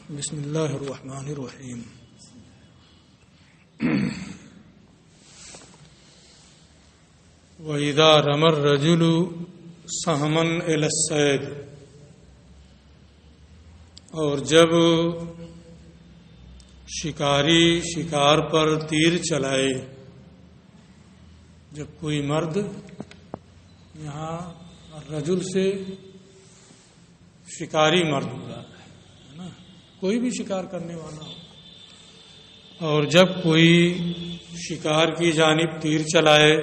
بسم اللہ الرحمن الرحیم. وَإِذَا رَمَى الرَّجُلُ سَهْمًا إِلَى الصَّيْدِ، اور جب شکاری شکار پر تیر چلائے. جب کوئی مرد، یہاں رجل سے شکاری مرد ہوا ہے نا، کوئی بھی شکار کرنے والا ہو، اور جب کوئی شکار کی جانب تیر چلائے،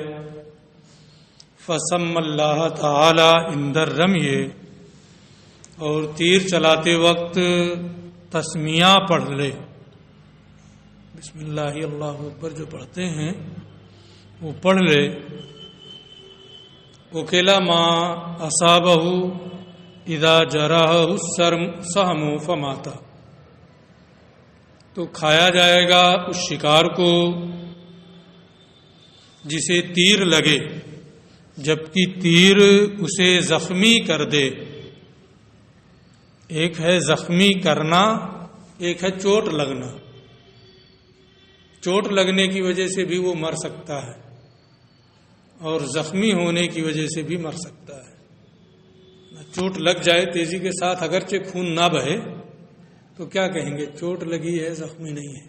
فسم اللہ تعالی عند الرمی، اور تیر چلاتے وقت تسمیہ پڑھ لے. بسم اللہ اللہ اکبر جو پڑھتے ہیں وہ پڑھ لے. وکلا ما اصابہ اذا جرح السهم فماتا، تو کھایا جائے گا اس شکار کو جسے تیر لگے جبکہ تیر اسے زخمی کر دے. ایک ہے زخمی کرنا، ایک ہے چوٹ لگنا. چوٹ لگنے کی وجہ سے بھی وہ مر سکتا ہے اور زخمی ہونے کی وجہ سے بھی مر سکتا ہے. چوٹ لگ جائے تیزی کے ساتھ، اگرچہ خون نہ بہے تو کیا کہیں گے، چوٹ لگی ہے زخمی نہیں ہے.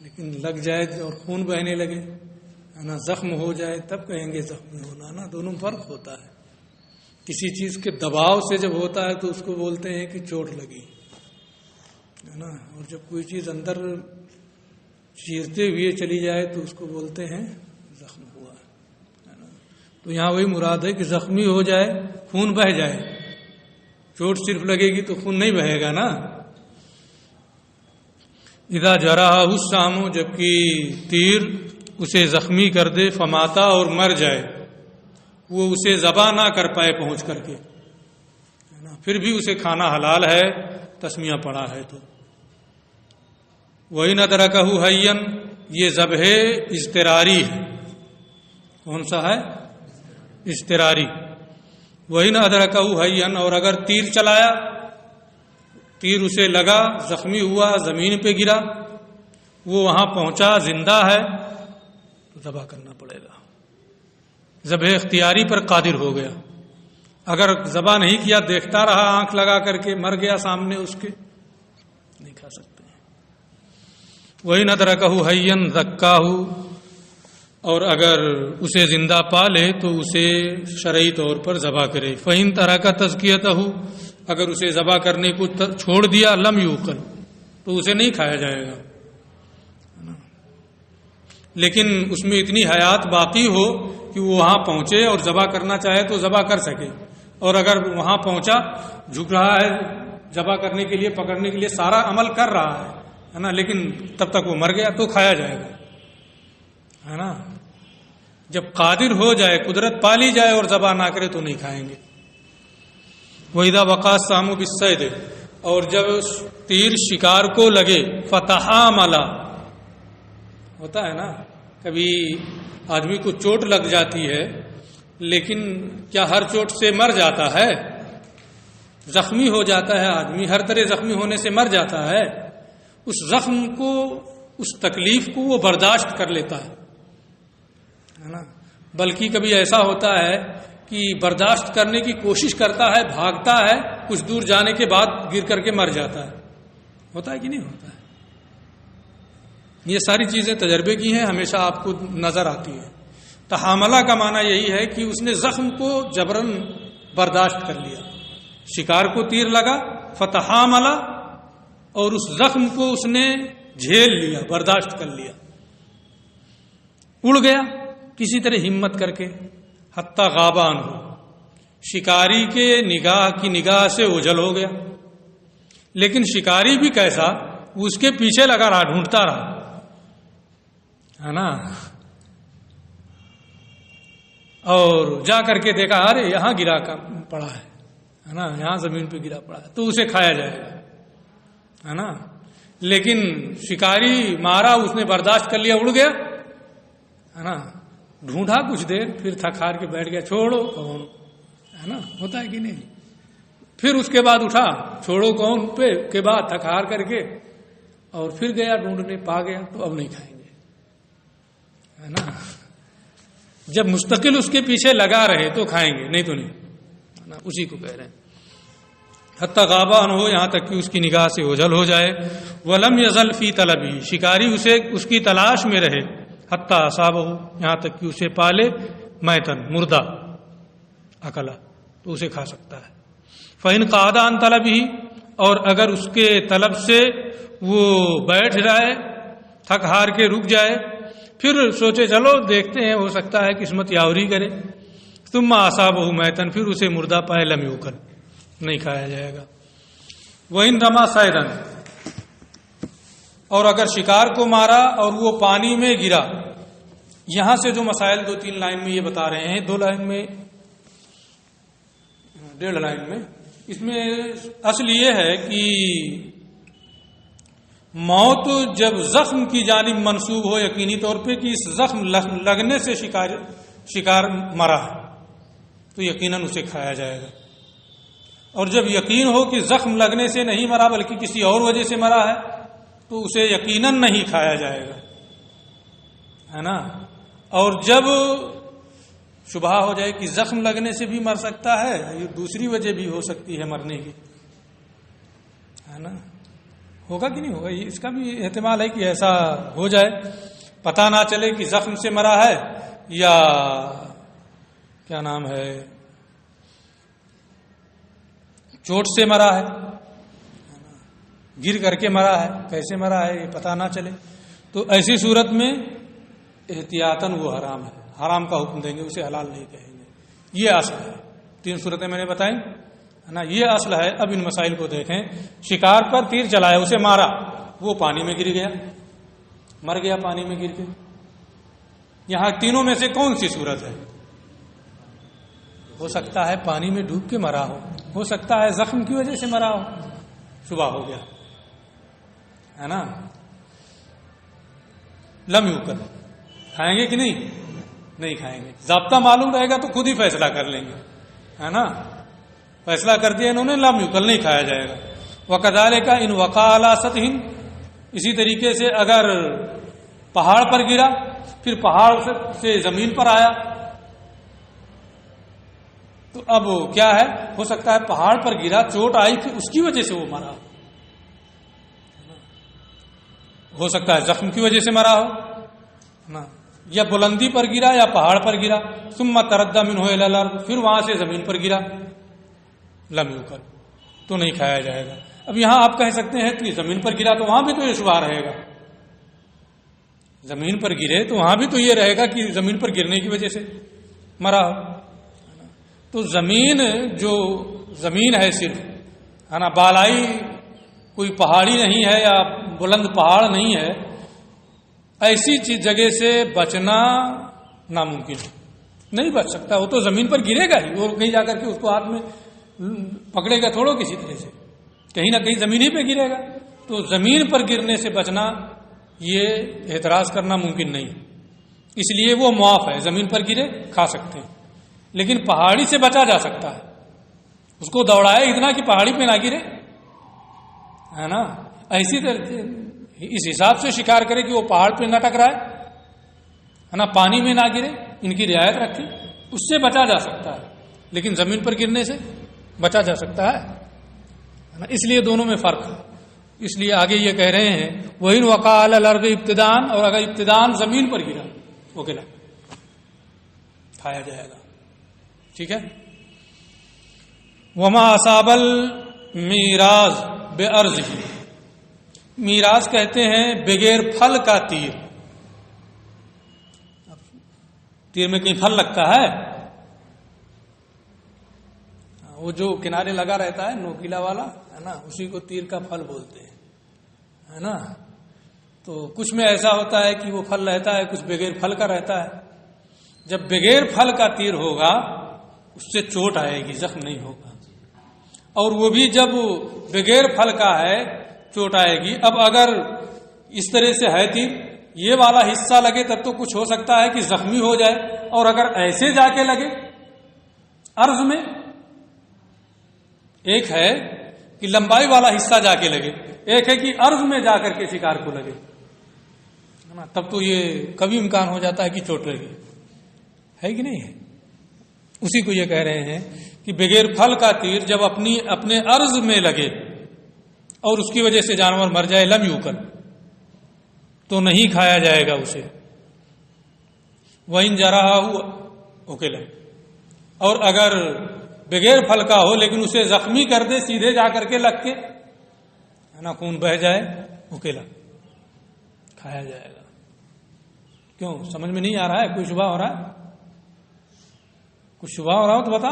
لیکن لگ جائے اور خون بہنے لگے نا، زخم ہو جائے تب کہیں گے زخمی ہونا نا. دونوں فرق ہوتا ہے. کسی چیز کے دباؤ سے جب ہوتا ہے تو اس کو بولتے ہیں کہ چوٹ لگی ہے نا، اور جب کوئی چیز اندر چیرتے ہوئے چلی جائے تو اس کو بولتے ہیں زخم ہوا ہے نا. تو یہاں وہی مراد ہے کہ زخمی ہو جائے، خون بہہ جائے. چوٹ صرف لگے گی تو خون نہیں بہے گا نا. اذا جرح السهم، جبکہ تیر اسے زخمی کر دے، فماتا، اور مر جائے، وہ اسے ذبح نہ کر پائے پہنچ کر کے، پھر بھی اسے کھانا حلال ہے، تسمیہ پڑا ہے تو. وَإِنْ أَدْرَكَهُ حَيًّا، یہ ذبح اضطراری ہے. کون سا ہے؟ اضطراری. وَإِنْ أَدْرَكَهُ حَيًّا، اور اگر تیر چلایا، تیر اسے لگا، زخمی ہوا، زمین پہ گرا، وہ وہاں پہنچا، زندہ ہے، تو ذبح کرنا پڑے گا. ذبح اختیاری پر قادر ہو گیا. اگر ذبح نہیں کیا، دیکھتا رہا آنکھ لگا کر کے، مر گیا سامنے اس کے، نہیں کھا سکتے. وَإِنْ أَدْرَكَهُ حَيًّا ذَكَّاهُ، اور اگر اسے زندہ پالے تو اسے شرعی طور پر ذبح کرے. فَإِنْ تَرَكَ تَزْكِيَتَهُ، اگر اسے ذبح کرنے کو چھوڑ دیا، لم یوقل، تو اسے نہیں کھایا جائے گا. لیکن اس میں اتنی حیات باقی ہو کہ وہ وہاں پہنچے اور ذبح کرنا چاہے تو ذبح کر سکے. اور اگر وہاں پہنچا، جھک رہا ہے ذبح کرنے کے لیے، پکڑنے کے لیے سارا عمل کر رہا ہے نا، لیکن تب تک وہ مر گیا تو کھایا جائے گا ہے نا. جب قادر ہو جائے، قدرت پالی جائے اور ذبح نہ کرے تو نہیں کھائیں گے. وَإِذَا وَقَعَ السَّهْمُ بِالصَّيْدِ، اور جب تیر شکار کو لگے، فَتَحَامَلَ، ہوتا ہے نا کبھی آدمی کو چوٹ لگ جاتی ہے، لیکن کیا ہر چوٹ سے مر جاتا ہے؟ زخمی ہو جاتا ہے آدمی، ہر طرح زخمی ہونے سے مر جاتا ہے. اس زخم کو، اس تکلیف کو وہ برداشت کر لیتا ہے نا. بلکہ کبھی ایسا ہوتا ہے کہ برداشت کرنے کی کوشش کرتا ہے، بھاگتا ہے، کچھ دور جانے کے بعد گر کر کے مر جاتا ہے. ہوتا ہے کہ نہیں ہوتا ہے؟ یہ ساری چیزیں تجربے کی ہیں، ہمیشہ آپ کو نظر آتی ہے. تحاملہ کا معنی یہی ہے کہ اس نے زخم کو جبراً برداشت کر لیا. شکار کو تیر لگا، فتحاملہ، اور اس زخم کو اس نے جھیل لیا، برداشت کر لیا. اڑ گیا کسی طرح ہمت کر کے، حتی غابان ہو، شکاری کے نگاہ کی نگاہ سے اوجھل ہو گیا. لیکن شکاری بھی کیسا، وہ اس کے پیچھے لگا رہا، ڈھونڈتا رہا ہے نا. اور جا کر کے دیکھا، ارے یہاں گرا پڑا ہے نا، یہاں زمین پہ گرا پڑا ہے، تو اسے کھایا جائے گا ہے نا. لیکن شکاری مارا، اس نے برداشت کر لیا، اڑ گیا ہے نا. ڈھونڈا کچھ دیر، پھر تھک ہار کے بیٹھ گیا، چھوڑو ہے نا. ہوتا ہے کہ نہیں؟ پھر اس کے بعد اٹھا چھوڑو کون پہ کے بعد تھک ہار کر کے اور پھر گیا ڈھونڈنے، پا گیا تو اب نہیں کھائیں گے، ہے نا. جب مستقل اس کے پیچھے لگا رہے تو کھائیں گے، نہیں تو نہیں، ہے نا. اسی کو کہہ رہے ہیں حتی غابہ عنہ، یہاں تک کہ اس کی نگاہ سے اوجھل ہو جائے. ولم یزل فی طلبی، شکاری اسے اس کی تلاش میں رہے. حتی اصابہ، یہاں تک کہ اسے پالے میتن، مردہ، اکلا تو اسے کھا سکتا ہے. فإن قعد عن طلبہ، اور اگر اس کے طلب سے وہ بیٹھ جائے، تھک ہار کے رک جائے، پھر سوچے چلو دیکھتے ہیں ہو سکتا ہے قسمت یاوری کرے. ثم اصابہ میتن، پھر اسے مردہ پائے، لم یؤکل، نہیں کھایا جائے گا. وإن رمى صیدا، اور اگر شکار کو مارا اور وہ پانی میں گرا. یہاں سے جو مسائل 2-3 لائن میں یہ بتا رہے ہیں، 2 لائن میں 1.5 لائن میں، اس میں اصل یہ ہے کہ موت جب زخم کی جانب منسوب ہو یقینی طور پہ کہ اس زخم لگنے سے شکار مرا ہے تو یقیناً اسے کھایا جائے گا. اور جب یقین ہو کہ زخم لگنے سے نہیں مرا بلکہ کسی اور وجہ سے مرا ہے تو اسے یقیناً نہیں کھایا جائے گا، ہے نا. اور جب شبہ ہو جائے کہ زخم لگنے سے بھی مر سکتا ہے، یہ دوسری وجہ بھی ہو سکتی ہے مرنے کی، ہے نا. ہوگا کہ نہیں ہوگا، اس کا بھی احتمال ہے کہ ایسا ہو جائے، پتہ نہ چلے کہ زخم سے مرا ہے یا کیا نام ہے چوٹ سے مرا ہے، گر کر کے مرا ہے، کیسے مرا ہے یہ پتہ نہ چلے. تو ایسی صورت میں احتیاطاً وہ حرام ہے، حرام کا حکم دیں گے، اسے حلال نہیں کہیں گے. یہ اصل ہے. 3 صورتیں میں نے بتائیں، ہے نا، یہ اصل ہے. اب ان مسائل کو دیکھیں. شکار پر تیر چلایا، اسے مارا، وہ پانی میں گر گیا، مر گیا پانی میں گر کے. یہاں تینوں میں سے کون سی صورت ہے؟ ہو سکتا ہے پانی میں ڈوب کے مرا ہو سکتا ہے زخم کی وجہ سے مرا ہو، شبہ ہو گیا، ہے نا. لم یؤکل، کھائیں گے کہ نہیں کھائیں گے. ضابطہ معلوم رہے گا تو خود ہی فیصلہ کر لیں گے، ہے نا. فیصلہ کر دیا انہوں نے، لم یؤکل، نہیں کھایا جائے گا. وکذالک ان وقع علی سطح، اسی طریقے سے اگر پہاڑ پر گرا پھر پہاڑ سے زمین پر آیا تو اب کیا ہے، ہو سکتا ہے پہاڑ پر گرا، چوٹ آئی، پھر اس کی وجہ سے وہ مرا، ہو سکتا ہے زخم کی وجہ سے مرا ہو نا، یا بلندی پر گرا یا پہاڑ پر گرا. ثم تردى منه الى الارض، پھر وہاں سے زمین پر گرا، لم یؤکل، تو نہیں کھایا جائے گا. اب یہاں آپ کہہ سکتے ہیں کہ زمین پر گرا تو وہاں بھی تو یہ شبہ رہے گا، زمین پر گرے تو وہاں بھی تو یہ رہے گا کہ زمین پر گرنے کی وجہ سے مرا ہو. تو زمین جو زمین ہے صرف، ہے نا، بالائی کوئی پہاڑی نہیں ہے یا بلند پہاڑ نہیں ہے، ایسی چیز جگہ سے بچنا ناممکن ہے، نہیں بچ سکتا. وہ تو زمین پر گرے گا ہی، وہ کہیں جا کر کے اس کو ہاتھ میں پکڑے گا تھوڑو کسی طرح سے، کہیں نہ کہیں زمین ہی پہ گرے گا. تو زمین پر گرنے سے بچنا، یہ اعتراض کرنا ممکن نہیں، اس لیے وہ معاف ہے. زمین پر گرے کھا سکتے ہیں، لیکن پہاڑی سے بچا جا سکتا ہے. اس کو دوڑائے اتنا کہ پہاڑی پہ نہ گرے، ہے نا. ایسی طرح اس حساب سے شکار کرے کہ وہ پہاڑ پہ نہ ٹکرائے، ہے نا، پانی میں نہ گرے، ان کی رعایت رکھے، اس سے بچا جا سکتا ہے. لیکن زمین پر گرنے سے بچا جا سکتا ہے نا. اس لیے دونوں میں فرق ہے. اس لیے آگے یہ کہہ رہے ہیں وَإِنْ وَقَعَ عَلَى الْأَرْضِ ابتداءً، اور اگر ابتداءً زمین پر گرا وہ کھلا کھایا جائے گا. ٹھیک ہے. وَمَا أَصَابَ الْمِيرَاز بِأَرْضِهِ، میراث کہتے ہیں بغیر پھل کا تیر. تیر میں کہیں پھل لگتا ہے؟ وہ جو کنارے لگا رہتا ہے نوکیلا والا، ہے نا، اسی کو تیر کا پھل بولتے ہیں، ہے نا. تو کچھ میں ایسا ہوتا ہے کہ وہ پھل رہتا ہے، کچھ بغیر پھل کا رہتا ہے. جب بغیر پھل کا تیر ہوگا اس سے چوٹ آئے گی، زخم نہیں ہوگا. اور وہ بھی جب بغیر پھل کا ہے چوٹ آئے گی. اب اگر اس طرح سے ہے تیر، یہ والا حصہ لگے تب تو کچھ ہو سکتا ہے کہ زخمی ہو جائے، اور اگر ایسے جا کے لگے عرض میں ایک ہے کہ لمبائی والا حصہ جا کے لگے، ایک ہے کہ عرض میں جا کر کے شکار کو لگے، تب تو یہ کبھی امکان ہو جاتا ہے کہ چوٹ لگے، ہے کہ نہیں ہے؟ اسی کو یہ کہہ رہے ہیں کہ بغیر پھل کا تیر جب اپنے عرض میں لگے اور اس کی وجہ سے جانور مر جائے، لم یوکل، تو نہیں کھایا جائے گا اسے۔ وَإِن جَرَحَهُ أُكِلَ، اور اگر بغیر پھل کا ہو لیکن اسے زخمی کر دے سیدھے جا کر کے لگ کے، ہے نا، خون بہہ جائے، اکیلا کھایا جائے گا۔ کیوں سمجھ میں نہیں آ رہا ہے؟ کوئی شبہ ہو رہا ہے؟ کچھ شبہ ہو رہا ہو تو بتا۔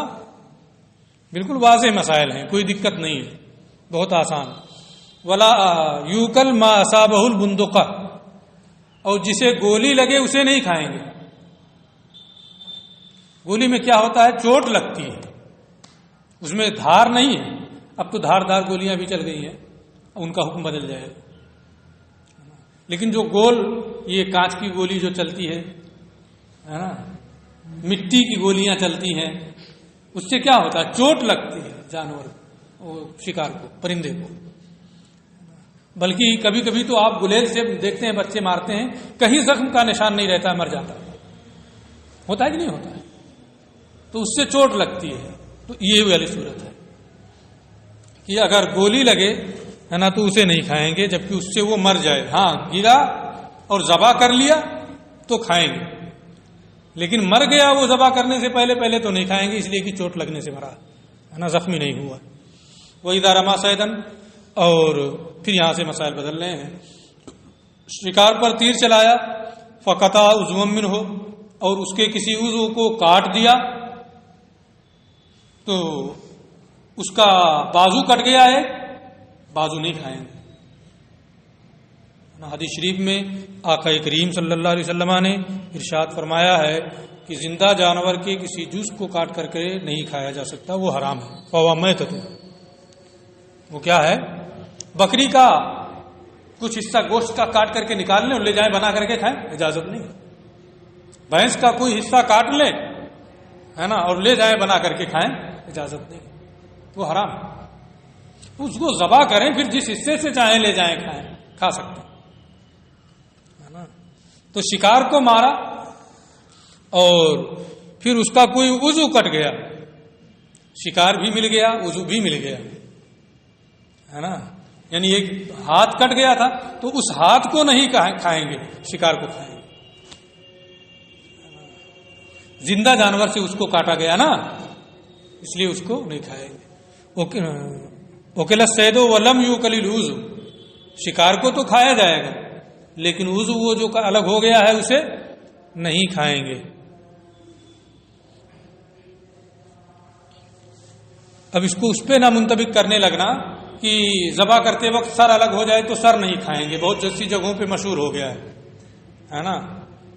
بالکل واضح مسائل ہیں، کوئی دقت نہیں ہے، بہت آسان۔ ولا یوکل ما اصابہ البندقہ، اور جسے گولی لگے اسے نہیں کھائیں گے۔ گولی میں کیا ہوتا ہے؟ چوٹ لگتی ہے، اس میں دھار نہیں ہے۔ اب تو دھار گولیاں بھی چل گئی ہیں، ان کا حکم بدل جائے گا۔ لیکن جو گول یہ کانچ کی گولی جو چلتی ہے نا، مٹی کی گولیاں چلتی ہیں، اس سے کیا ہوتا ہے؟ چوٹ لگتی ہے جانور شکار کو، پرندے کو۔ بلکہ کبھی کبھی تو آپ گلیل سے دیکھتے ہیں بچے مارتے ہیں، کہیں زخم کا نشان نہیں رہتا، مر جاتا ہے۔ ہوتا ہے کہ نہیں ہوتا ہے؟ تو اس سے چوٹ لگتی ہے۔ تو یہ والی صورت ہے کہ اگر گولی لگے، ہے نا، تو اسے نہیں کھائیں گے جبکہ اس سے وہ مر جائے۔ ہاں، گرا اور ذبح کر لیا تو کھائیں گے، لیکن مر گیا وہ ذبح کرنے سے پہلے تو نہیں کھائیں گے، اس لیے کہ چوٹ لگنے سے مرا، ہے نا، زخمی نہیں ہوا۔ وَإِذَا رَمَى صَيْدًا، اور پھر یہاں سے مسائل بدل رہے ہیں۔ شکار پر تیر چلایا، فَقَطَعَ عُضْوًا مِنْهُ، اور اس کے کسی عضو کو کاٹ دیا، تو اس کا بازو کٹ گیا ہے، بازو نہیں کھائیں گے۔ حدیث شریف میں آقا کریم صلی اللہ علیہ وسلم نے ارشاد فرمایا ہے کہ زندہ جانور کے کسی جز کو کاٹ کر کے نہیں کھایا جا سکتا، وہ حرام ہے۔ فَهُوَ مَيْتَةٌ، وہ کیا ہے؟ بکری کا کچھ حصہ گوشت کا کاٹ کر کے نکال لیں اور لے جائیں بنا کر کے کھائیں، اجازت نہیں۔ بھینس کا کوئی حصہ کاٹ لیں، ہے نا، اور لے جائیں بنا کر کے کھائیں، اجازت نہیں، وہ حرام ہے۔ اس کو ذبح کریں، پھر جس حصے سے چاہیں لے جائیں کھائیں، کھا سکتے ہیں، ہے نا۔ تو شکار کو مارا اور پھر اس کا کوئی عضو کٹ گیا، شکار بھی مل گیا، عضو بھی مل گیا، ہے نا، یعنی ایک ہاتھ کٹ گیا تھا تو اس ہاتھ کو نہیں کھائیں گے، شکار کو کھائیں گے۔ زندہ جانور سے اس کو کاٹا گیا نا، اس لیے اس کو نہیں کھائیں گے۔ وکل الصید ولم یوکل العضو، شکار کو تو کھایا جائے گا لیکن عضو وہ جو الگ ہو گیا ہے اسے نہیں کھائیں گے۔ اب اس کو اس پہ نہ منطبق کرنے لگنا کہ ذبح کرتے وقت سر الگ ہو جائے تو سر نہیں کھائیں گے، بہت سی جگہوں پہ مشہور ہو گیا ہے نا۔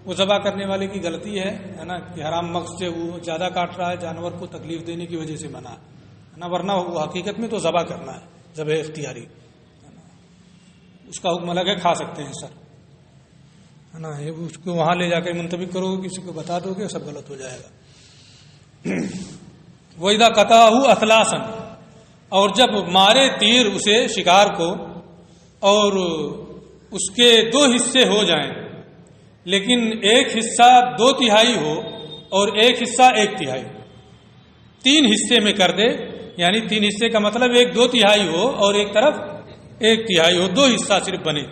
وہ ذبح کرنے والے کی غلطی ہے نا، کہ حرام مقصد سے وہ زیادہ کاٹ رہا ہے، جانور کو تکلیف دینے کی وجہ سے منع ہے نا، ورنہ وہ حقیقت میں تو ذبح کرنا ہے، ذبح اختیاری، اس کا حکم الگ ہے، کھا سکتے ہیں سر، ہے نا۔ اس کو وہاں لے جا کے منطبق کرو گے، کسی کو بتا دو گے، سب غلط ہو جائے گا۔ وَإِذَا قَطَعَهُ أَثْلَاثًا، اور جب مارے تیر اسے شکار کو اور اس کے دو حصے ہو جائیں، لیکن ایک حصہ 2/3 ہو اور ایک حصہ 1/3، 3 حصے میں کر دے، یعنی 3 حصے کا مطلب ایک 2/3 ہو اور ایک طرف 1/3 ہو، 2 حصہ صرف بنے۔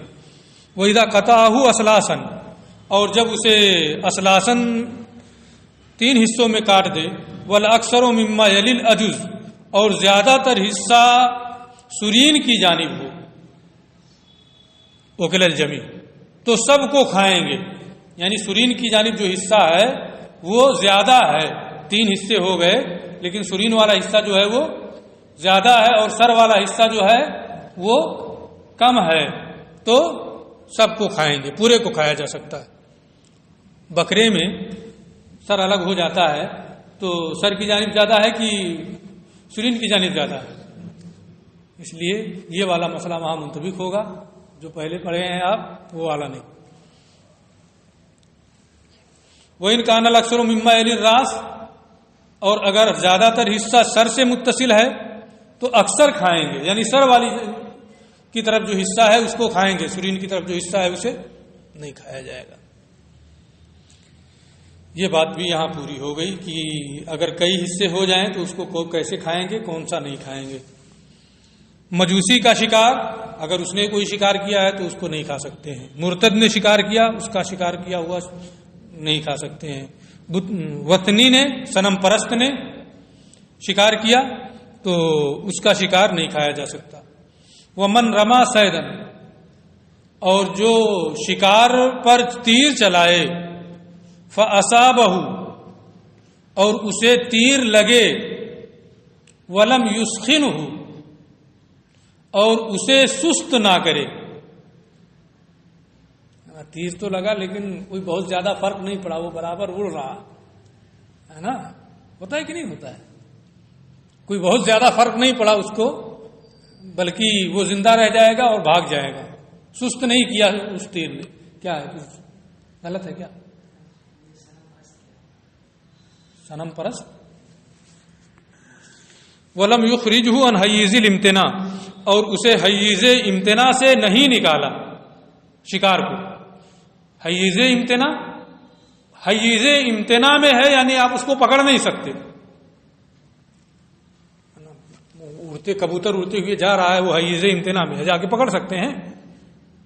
وَإِذَا قَطَعَهُ أَثْلَاثًا، اور جب اسے اثلاثاً 3 حصوں میں کاٹ دے، وَالْأَكْثَرُ مِمَّا يَلِي الْأَجُزُ، اور زیادہ تر حصہ سرین کی جانب ہو، وَكِلَ الْجَمِيعِ، تو سب کو کھائیں گے، یعنی سرین کی جانب جو حصہ ہے وہ زیادہ ہے، 3 حصے ہو گئے لیکن سرین والا حصہ جو ہے وہ زیادہ ہے اور سر والا حصہ جو ہے وہ کم ہے، تو سب کو کھائیں گے، پورے کو کھایا جا سکتا ہے۔ بکرے میں سر الگ ہو جاتا ہے تو سر کی جانب زیادہ ہے کہ سرین کی جانب زیادہ ہے، اس لیے یہ والا مسئلہ وہاں منطبق ہوگا، جو پہلے پڑھے ہیں آپ وہ والا نہیں۔ وَإِنْ كَانَ الْأَكْثَرُ مِمَّا يَلِي الرَّأْسَ، اور اگر زیادہ تر حصہ سر سے متصل ہے، تو اکثر کھائیں گے، یعنی سر والی کی طرف جو حصہ ہے اس کو کھائیں گے، سرین کی طرف جو حصہ ہے اسے نہیں کھایا جائے گا۔ یہ بات بھی یہاں پوری ہو گئی کہ اگر کئی حصے ہو جائیں تو اس کو کیسے کھائیں گے، کون سا نہیں کھائیں گے۔ مجوسی کا شکار، اگر اس نے کوئی شکار کیا ہے تو اس کو نہیں کھا سکتے ہیں۔ مرتد نے شکار کیا، اس کا شکار کیا ہوا نہیں کھا سکتے ہیں۔ وطنی نے، صنم پرست نے شکار کیا تو اس کا شکار نہیں کھایا جا سکتا۔ ومن رما صیدن، اور جو شکار پر تیر چلائے، فاصابہ، اور اسے تیر لگے، ولم یسخنہ، اور اسے سست نہ کرے۔ تیر تو لگا لیکن کوئی بہت زیادہ فرق نہیں پڑا، وہ برابر اڑ رہا ہے نا، ہوتا ہے کہ نہیں ہوتا ہے؟ کوئی بہت زیادہ فرق نہیں پڑا اس کو، بلکہ وہ زندہ رہ جائے گا اور بھاگ جائے گا، سست نہیں کیا اس تیر نے۔ کیا ہے، کچھ غلط ہے کیا؟ صنم پرست۔ ولم یخرجہ عن حیز الامتناع، اور اسے حیز امتناع سے نہیں نکالا شکار کو۔ حیز امتناع، حیز امتناع میں ہے یعنی آپ اس کو پکڑ نہیں سکتے۔ اڑتے کبوتر اڑتے ہوئے جا رہا ہے، وہ حیز امتناع میں ہے، جا کے پکڑ سکتے ہیں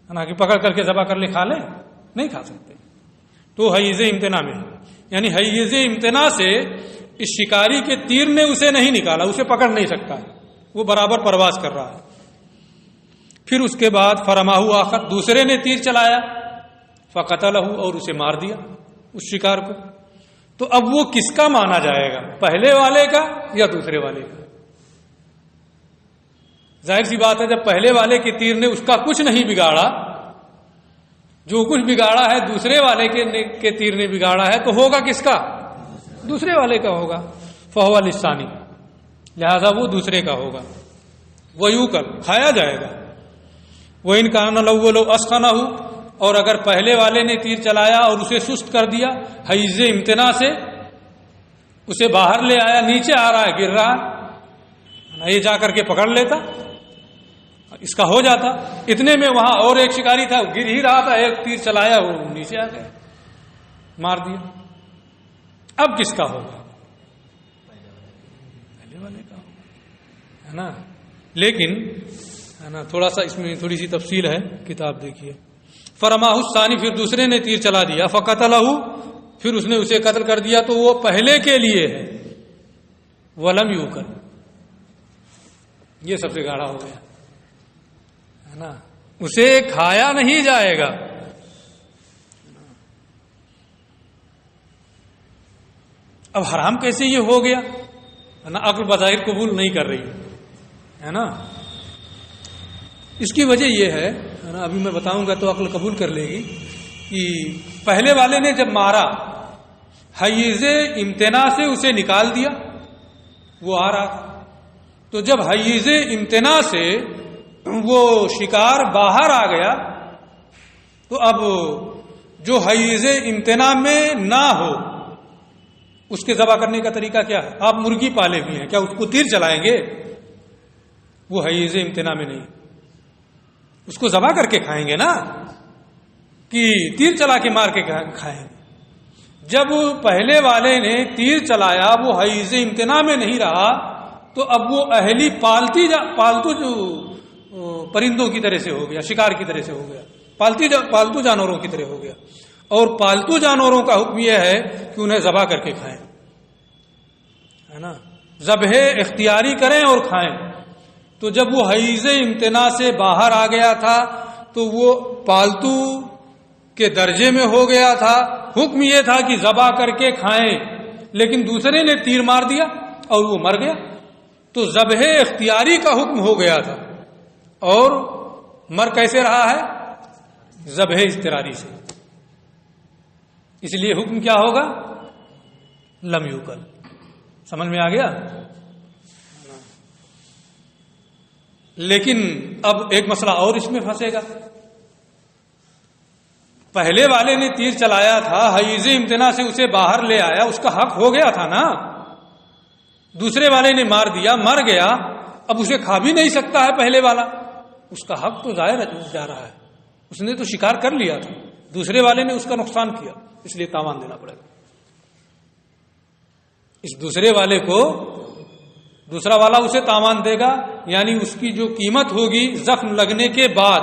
نا، کہ پکڑ کر کے ذبح کر لے کھا لیں؟ نہیں کھا سکتے، تو حیز امتناع میں ہے۔ یعنی حیز امتناع سے اس شکاری کے تیر نے اسے نہیں نکالا، اسے پکڑ نہیں سکتا، وہ برابر پرواز کر رہا ہے۔ پھر اس کے بعد فرماہ آخر، دوسرے نے تیر چلایا، فقتلہ، اور اسے مار دیا اس شکار کو۔ تو اب وہ کس کا مانا جائے گا، پہلے والے کا یا دوسرے والے کا؟ ظاہر سی بات ہے جب پہلے والے کے تیر نے اس کا کچھ نہیں بگاڑا، جو کچھ بگاڑا ہے دوسرے والے کے تیر نے بگاڑا ہے، تو ہوگا کس کا؟ دوسرے والے کا ہوگا۔ فہو للثانی، لہذا وہ دوسرے کا ہوگا۔ ویوکل، کھایا جائے گا۔ وَإِنْ كَانَ الْأَوَّلُ أَسْخَنَهُ، اور اگر پہلے والے نے تیر چلایا اور اسے سست کر دیا حیز امتناع سے، اسے باہر لے آیا، نیچے آ رہا ہے، گر رہا ہے، یہ جا کر کے پکڑ لیتا، اس کا ہو جاتا۔ اتنے میں وہاں اور ایک شکاری تھا، گر ہی رہا تھا، ایک تیر چلایا، وہ نیچے آ گیا، مار دیا۔ اب کس کا ہوگا؟ پہلے والے کا ہوگا، ہے نا۔ لیکن ہے نا، تھوڑا سا اس میں تھوڑی سی تفصیل ہے، کتاب دیکھیے۔ فرماہ الثانی، پھر دوسرے نے تیر چلا دیا، فقتلہ، پھر اس نے اسے قتل کر دیا، تو وہ پہلے کے لیے ہے۔ ولم یوکل، یہ سب سے گاڑھا ہو گیا، ہے نا، اسے کھایا نہیں جائے گا۔ اب حرام کیسے یہ ہو گیا، ہے نا، عقل بظاہر قبول نہیں کر رہی ہے نا۔ اس کی وجہ یہ ہے نا، ابھی میں بتاؤں گا تو عقل قبول کر لے گی، کہ پہلے والے نے جب مارا، حیز امتناع سے اسے نکال دیا، وہ آ رہا تھا، تو جب حیز امتناع سے وہ شکار باہر آ گیا، تو اب جو حیز امتناع میں نہ ہو، اس کے ذبح کرنے کا طریقہ کیا ہے؟ آپ مرغی پالے ہوئے ہیں، کیا اس کو تیر چلائیں گے؟ وہ حیز امتناع میں نہیں، اس کو ذبح کر کے کھائیں گے نا، کہ تیر چلا کے مار کے کھائیں گے۔ جب پہلے والے نے تیر چلایا، وہ حیز امتناع میں نہیں رہا، تو اب وہ اہلی پالتو جو پرندوں کی طرح سے ہو گیا، شکار کی طرح سے ہو گیا، پالتو جانوروں کی طرح ہو گیا۔ اور پالتو جانوروں کا حکم یہ ہے کہ انہیں ذبح کر کے کھائیں، ہے نا، ذبح اختیاری کریں اور کھائیں۔ تو جب وہ حیز امتناع سے باہر آ گیا تھا تو وہ پالتو کے درجے میں ہو گیا تھا، حکم یہ تھا کہ ذبح کر کے کھائیں، لیکن دوسرے نے تیر مار دیا اور وہ مر گیا، تو ذبح اختیاری کا حکم ہو گیا تھا، اور مر کیسے رہا ہے؟ ذبح اضطراری سے۔ اس لیے حکم کیا ہوگا؟ لم یوکل۔ سمجھ میں آ گیا؟ لیکن اب ایک مسئلہ اور اس میں پھنسے گا۔ پہلے والے نے تیر چلایا تھا، حیز امتناع سے اسے باہر لے آیا، اس کا حق ہو گیا تھا نا۔ دوسرے والے نے مار دیا، مر گیا، اب اسے کھا بھی نہیں سکتا ہے پہلے والا، اس کا حق تو ضائع جا رہا ہے، اس نے تو شکار کر لیا تھا، دوسرے والے نے اس کا نقصان کیا، اس لیے تاوان دینا پڑے گا۔ اس دوسرے والے کو دوسرا والا اسے تاوان دے گا، یعنی اس کی جو قیمت ہوگی زخم لگنے کے بعد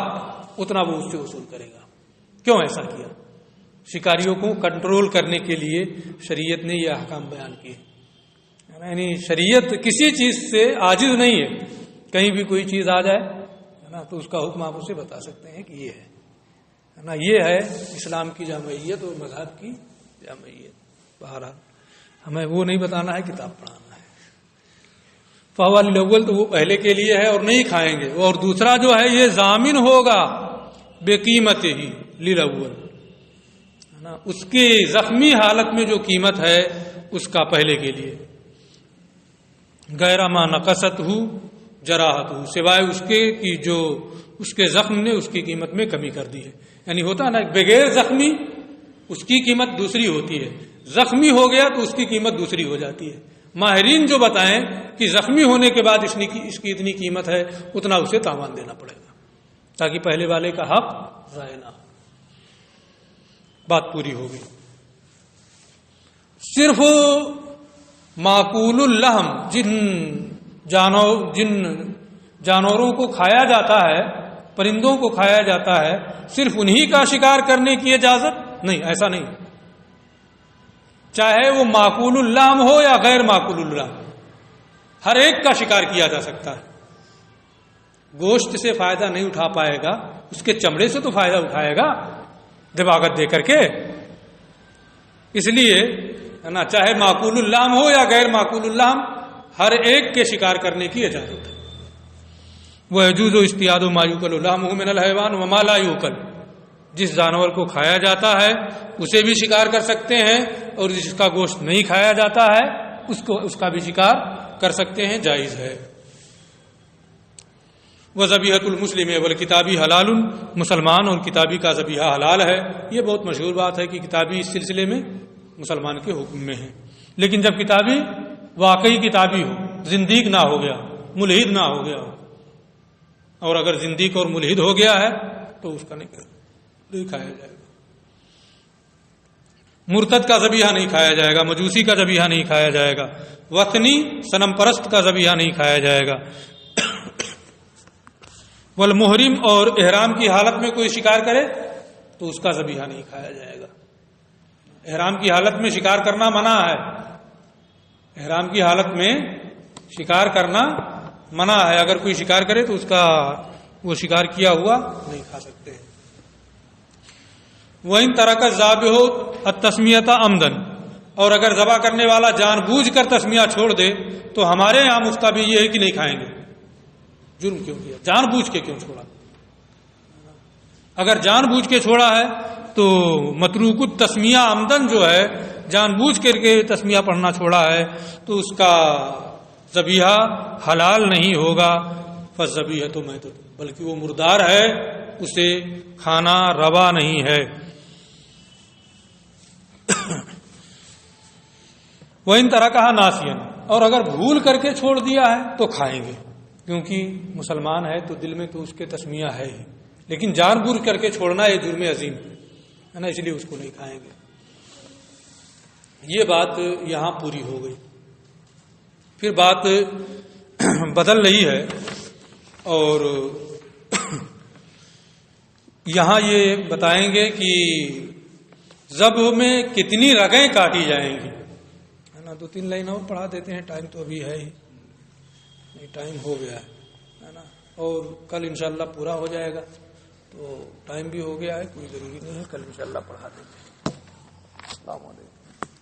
اتنا وہ اس سے وصول کرے گا۔ کیوں ایسا کیا؟ شکاریوں کو کنٹرول کرنے کے لیے شریعت نے یہ احکام بیان کیے، یعنی شریعت کسی چیز سے عاجز نہیں ہے، کہیں بھی کوئی چیز آ جائے نا تو اس کا حکم آپ اسے بتا سکتے ہیں کہ یہ ہے نا، یہ ہے اسلام کی جامعیت اور مذہب کی جامعیت۔ بہرحال ہمیں وہ نہیں بتانا ہے، کتاب پڑھانا ہے۔ فوال الاول تو وہ پہلے کے لیے ہے اور نہیں کھائیں گے، اور دوسرا جو ہے یہ ضامن ہوگا بے قیمت ہی للاول، ہے نا، اس کی زخمی حالت میں جو قیمت ہے اس کا پہلے کے لیے، غیر ما نقصت ہو جراحت ہو، سوائے اس کے کہ جو اس کے زخم نے اس کی قیمت میں کمی کر دی ہے۔ یعنی ہوتا نا بغیر زخمی اس کی قیمت دوسری ہوتی ہے، زخمی ہو گیا تو اس کی قیمت دوسری ہو جاتی ہے۔ ماہرین جو بتائیں کہ زخمی ہونے کے بعد اس کی اتنی قیمت ہے، اتنا اسے تاوان دینا پڑے گا تاکہ پہلے والے کا حق ضائع نہ ہو۔ بات پوری ہوگی۔ صرف معقول اللحم جن جانوروں کو کھایا جاتا ہے، پرندوں کو کھایا جاتا ہے، صرف انہی کا شکار کرنے کی اجازت نہیں، ایسا نہیں، چاہے وہ معقول اللحم ہو یا غیر معقول اللحم، ہر ایک کا شکار کیا جا سکتا ہے۔ گوشت سے فائدہ نہیں اٹھا پائے گا، اس کے چمڑے سے تو فائدہ اٹھائے گا دباغت دے کر کے، اس لیے ہے نا، چاہے معقول اللحم ہو یا غیر معقول اللحم، ہر ایک کے شکار کرنے کی اجازت ہے۔ وَيَجُوزُ اصْطِيَادُ مَا يُؤْكَلُ لَحْمُهُ مِنَ الْحَيْوَانِ وَمَا لَا يُؤْكَلُ، جس جانور کو کھایا جاتا ہے اسے بھی شکار کر سکتے ہیں، اور جس کا گوشت نہیں کھایا جاتا ہے اس کا بھی شکار کر سکتے ہیں، جائز ہے۔ وَذَبِيحَةُ الْمُسْلِمِ وَالْكِتَابِ حلال، مسلمان اور کتابی کا ذبیحہ حلال ہے۔ یہ بہت مشہور بات ہے کہ کتابی اس سلسلے میں مسلمان کے حکم میں ہے، لیکن جب کتابی واقعی کتابی ہو، زندیق نہ ہو گیا، ملحد نہ ہو گیا ہو، اور اگر زندیق اور ملحد ہو گیا ہے تو اس کا نہیں کھایا جائے گا۔ مرتد کا ذبیحہ نہیں کھایا جائے گا، مجوسی کا ذبیحہ نہیں کھایا جائے گا، وثنی صنم پرست کا ذبیحہ نہیں کھایا جائے گا۔ والمحرم، اور احرام کی حالت میں کوئی شکار کرے تو اس کا ذبیحہ نہیں کھایا جائے گا۔ احرام کی حالت میں شکار کرنا منع ہے، احرام کی حالت میں شکار کرنا منع ہے، اگر کوئی شکار کرے تو اس کا وہ شکار کیا ہوا نہیں کھا سکتے۔ وَإِن تَرَكَ الذَّابِحُ التَّسْمِيَةَ عَمْدًا، اور اگر ذبح کرنے والا جان بوجھ کر تسمیہ چھوڑ دے تو ہمارے یہاں مفتابی یہ ہے کہ نہیں کھائیں گے۔ جرم کیوں کیا؟ جان بوجھ کے کیوں چھوڑا؟ اگر جان بوجھ کے چھوڑا ہے تو متروک التسمیہ عمدن جو ہے، جان بوجھ کر کے تسمیہ پڑھنا چھوڑا ہے تو اس کا ذبیحہ حلال نہیں ہوگا۔ فالذبیحۃ میتۃ، بلکہ وہ مردار ہے، اسے کھانا روا نہیں ہے۔ وَإِن تَرَكَهَا نَاسِيًا، اور اگر بھول کر کے چھوڑ دیا ہے تو کھائیں گے، کیونکہ مسلمان ہے تو دل میں تو اس کے تسمیہ ہے ہی، لیکن جان بوجھ کر کے چھوڑنا یہ جرم عظیم ہے نا، اس لیے اس کو نہیں کھائیں گے۔ یہ بات یہاں پوری ہو گئی۔ پھر بات بدل رہی ہے، اور یہاں یہ بتائیں گے کہ ذبح میں کتنی رگیں کاٹی جائیں گی، ہے نا۔ 2-3 لائن اور پڑھا دیتے ہیں، ٹائم تو ابھی ہے ہی نہیں، ٹائم ہو گیا ہے نا، اور کل انشاءاللہ پورا ہو جائے گا، تو ٹائم بھی ہو گیا ہے، کوئی ضروری نہیں ہے، کل انشاءاللہ پڑھا دیں گے۔ السلام علیکم۔